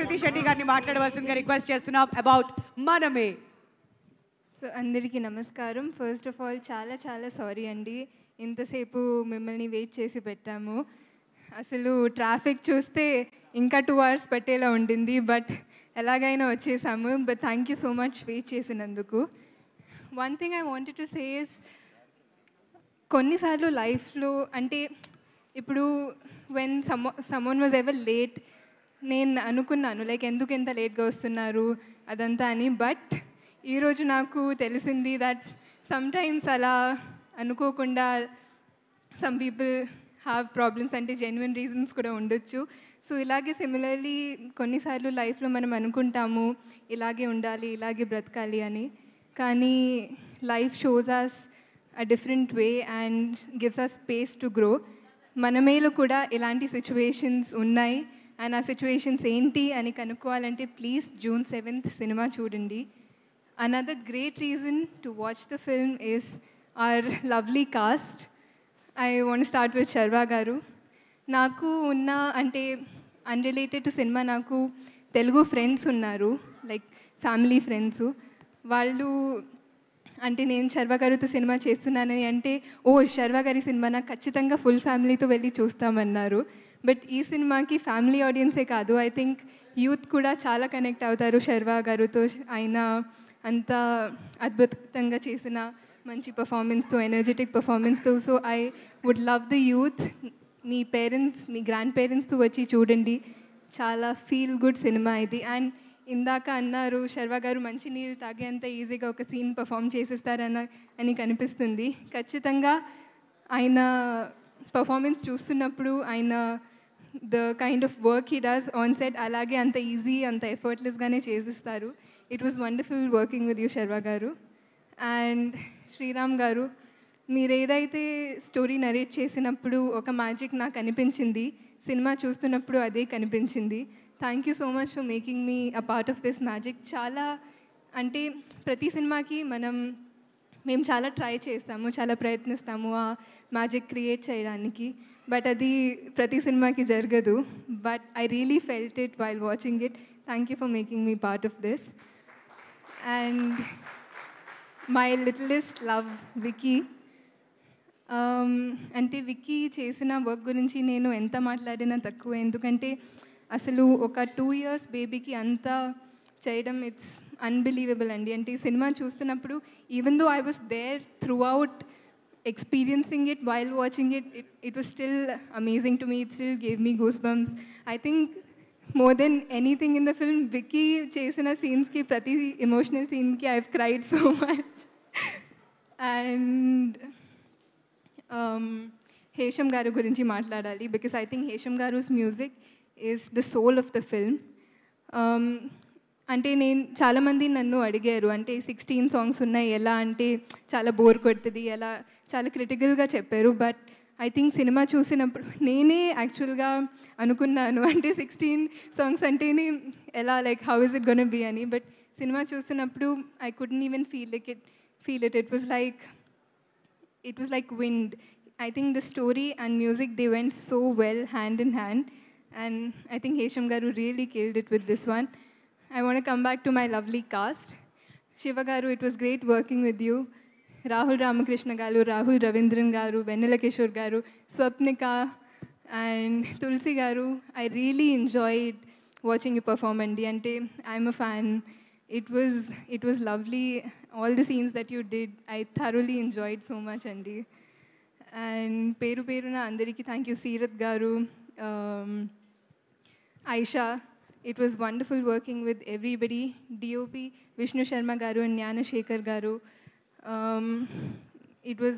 కృతి శెట్టి గారిని మాట్లాడవలసిందిగా రిక్వెస్ట్ చేస్తున్నాం అబౌట్ మనమే. సో అందరికీ నమస్కారం. ఫస్ట్ ఆఫ్ ఆల్ చాలా చాలా సారీ అండి, ఇంతసేపు మిమ్మల్ని వెయిట్ చేసి పెట్టాము. అసలు ట్రాఫిక్ చూస్తే ఇంకా 2 hours పట్టేలా ఉండింది, బట్ ఎలాగైనా వచ్చేసాము. But thank you so much wait చేసినందుకు. One thing I wanted to say is, కొన్నిసార్లు లైఫ్లో అంటే ఇప్పుడు when someone was ever late, నేను అనుకున్నాను లైక్ ఎందుకు ఎంత లేట్గా వస్తున్నారు అదంతా అని. బట్ ఈరోజు నాకు తెలిసింది దట్ సమ్టైమ్స్ అలా అనుకోకుండా సమ్ పీపుల్ హ్యావ్ ప్రాబ్లమ్స్, అంటే జెన్యున్ రీజన్స్ కూడా ఉండొచ్చు. సో ఇలాగే సిమిలర్లీ కొన్నిసార్లు లైఫ్లో మనం అనుకుంటాము ఇలాగే ఉండాలి, ఇలాగే బ్రతకాలి అని, కానీ life shows us a different way and gives us space to grow. మనమేలో కూడా ఇలాంటి సిచ్యువేషన్స్ ఉన్నాయి అండ్ ఆ సిచ్యువేషన్స్ ఏంటి అని కనుక్కోవాలంటే ప్లీజ్ June 7th సినిమా చూడండి. Another great reason to watch the film is our lovely cast. I want to start with Sharva garu. నాకు ఉన్న అంటే అన్రిలేటెడ్ టు సినిమా నాకు తెలుగు ఫ్రెండ్స్ ఉన్నారు, లైక్ ఫ్యామిలీ ఫ్రెండ్స్. వాళ్ళు అంటే నేను శర్వ గారితో సినిమా చేస్తున్నానని అంటే ఓ శర్వ గారి సినిమా నాకు ఖచ్చితంగా ఫుల్ ఫ్యామిలీతో వెళ్ళి చూస్తామన్నారు. బట్ ఈ సినిమాకి ఫ్యామిలీ ఆడియన్సే కాదు, ఐ థింక్ యూత్ కూడా చాలా కనెక్ట్ అవుతారు శర్వ గారితో. ఆయన అంత అద్భుతంగా చేసిన మంచి పర్ఫార్మెన్స్తో, ఎనర్జెటిక్ పర్ఫార్మెన్స్తో. So I would love the youth, మీ పేరెంట్స్ మీ గ్రాండ్ పేరెంట్స్తో వచ్చి చూడండి, చాలా ఫీల్ గుడ్ సినిమా ఇది. అండ్ ఇందాక అన్నారు శర్వ గారు మంచి నీళ్ళు తాగేంత ఈజీగా ఒక సీన్ పర్ఫామ్ చేసేస్తారని కనిపిస్తుంది. ఖచ్చితంగా ఆయన పర్ఫార్మెన్స్ చూస్తున్నప్పుడు ఆయన the kind of work he does on set అలాగే అంత ఈజీ అంత ఎఫర్ట్లెస్గానే చేసిస్తారు. It was wonderful working with you Sharwa garu. And Sriram గారు, మీరు ఏదైతే స్టోరీ నరేట్ చేసినప్పుడు ఒక మ్యాజిక్ నాకు అనిపించింది, సినిమా చూస్తున్నప్పుడు అదే కనిపించింది. Thank you so much for making me a part of this magic. చాలా అంటే ప్రతి సినిమాకి మేము చాలా ట్రై చేస్తాము, చాలా ప్రయత్నిస్తాము ఆ మ్యాజిక్ క్రియేట్ చేయడానికి, బట్ అది ప్రతి సినిమాకి జరగదు. But I really felt it while watching it. Thank you for making me part of this. And my littlest love Vicky. అంటే విక్కీ చేసిన వర్క్ గురించి నేను ఎంత మాట్లాడినా తక్కువ, ఎందుకంటే అసలు ఒక 2 years బేబీకి అంతా చేయడం ఇట్స్ అన్బిలీవబుల్ అండి. అంటే ఈ సినిమా చూస్తున్నప్పుడు even though I was there throughout experiencing it while watching it, it was still amazing to me. It still gave me goosebumps. I think more than anything in the film, Vicky chesina scenes ki prati emotional scene ki I've cried so much. And Hesham garu gurinchi maatladali because I think Hesham garu's music is the soul of the film. అంటే నేను చాలామంది నన్ను అడిగారు అంటే 16 songs ఉన్నాయి ఎలా అంటే చాలా బోర్ కొడుతుంది ఎలా చాలా క్రిటికల్గా చెప్పారు. బట్ ఐ థింక్ సినిమా చూసినప్పుడు నేనే యాక్చువల్గా అనుకున్నాను అంటే 16 songs అంటేనే ఎలా like how is it gonna be అని. బట్ సినిమా చూస్తున్నప్పుడు I couldn't even feel it it was like wind. I think the story and music they went so well hand in hand and I think Hesham garu really killed it with this one. I want to come back to my lovely cast. Shiva garu, it was great working with you. Rahul Ramakrishna garu, Rahul Ravindran garu, Vennela Kishore garu, Swapnika and Tulsi garu. I really enjoyed watching you perform, Andi. Ante I'm a fan. It was lovely. All the scenes that you did, I thoroughly enjoyed so much, Andi. And peru na andariki thank you. Seerath garu, Aisha. It was wonderful working with everybody. DOP Vishnu Sharma garu and Jnana Shekhar garu. It was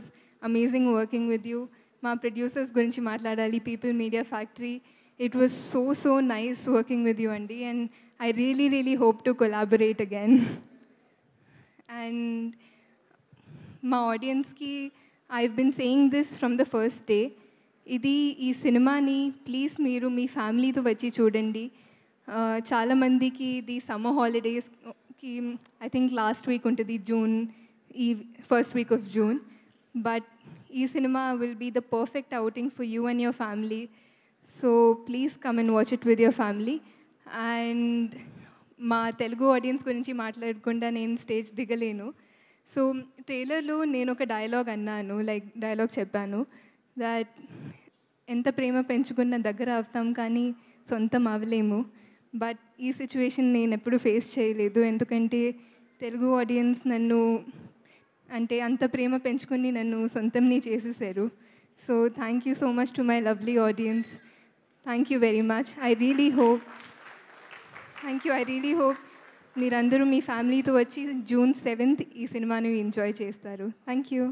amazing working with you. Ma producers gurinchi matladali, People Media Factory. It was so nice working with you, Andi, and I really hope to collaborate again. And my audience ki I've been saying this from the first day. Idi ee cinema ni please meeru mee family tho vachi chudandi. చాలా మందికి ఇది summer హాలిడేస్కి I think last week ఉంటుంది June, ఈ first week of June. But ఈ సినిమా will be the perfect outing for you and your family. So please come and watch it with your family. And మా Telugu audience గురించి మాట్లాడకుండా నేను stage దిగలేను. So ట్రైలర్లో నేను ఒక డైలాగ్ అన్నాను, లైక్ డైలాగ్ చెప్పాను, దట్ ఎంత ప్రేమ పెంచుకున్న దగ్గర అవుతాం కానీ సొంతం అవ్వలేము. బట్ ఈ సిచ్యువేషన్ నేను ఎప్పుడు ఫేస్ చేయలేదు, ఎందుకంటే తెలుగు ఆడియన్స్ నన్ను అంటే అంత ప్రేమ పెంచుకొని నన్ను సొంతంని చేసేసారు. So thank you so much to my lovely audience. Thank you very much. I really hope మీరందరూ మీ ఫ్యామిలీతో వచ్చి June 7th ఈ సినిమాని ఎంజాయ్ చేస్తారు. Thank you.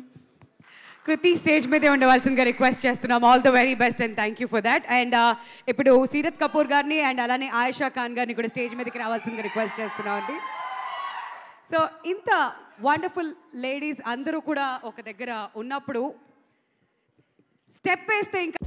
కృతి స్టేజ్ మీదే ఉండవలసిందిగా రిక్వెస్ట్ చేస్తున్నాం. All the very best and thank you for that. And ఇప్పుడు సీరత్ కపూర్ గారిని అండ్ అలానే ఆయేషా ఖాన్ గారిని కూడా స్టేజ్ మీదకి రావాల్సిందిగా రిక్వెస్ట్ చేస్తున్నాం అండి. సో ఇంత వండర్ఫుల్ లేడీస్ అందరూ కూడా ఒక దగ్గర ఉన్నప్పుడు స్టెప్ వేస్తే ఇంకా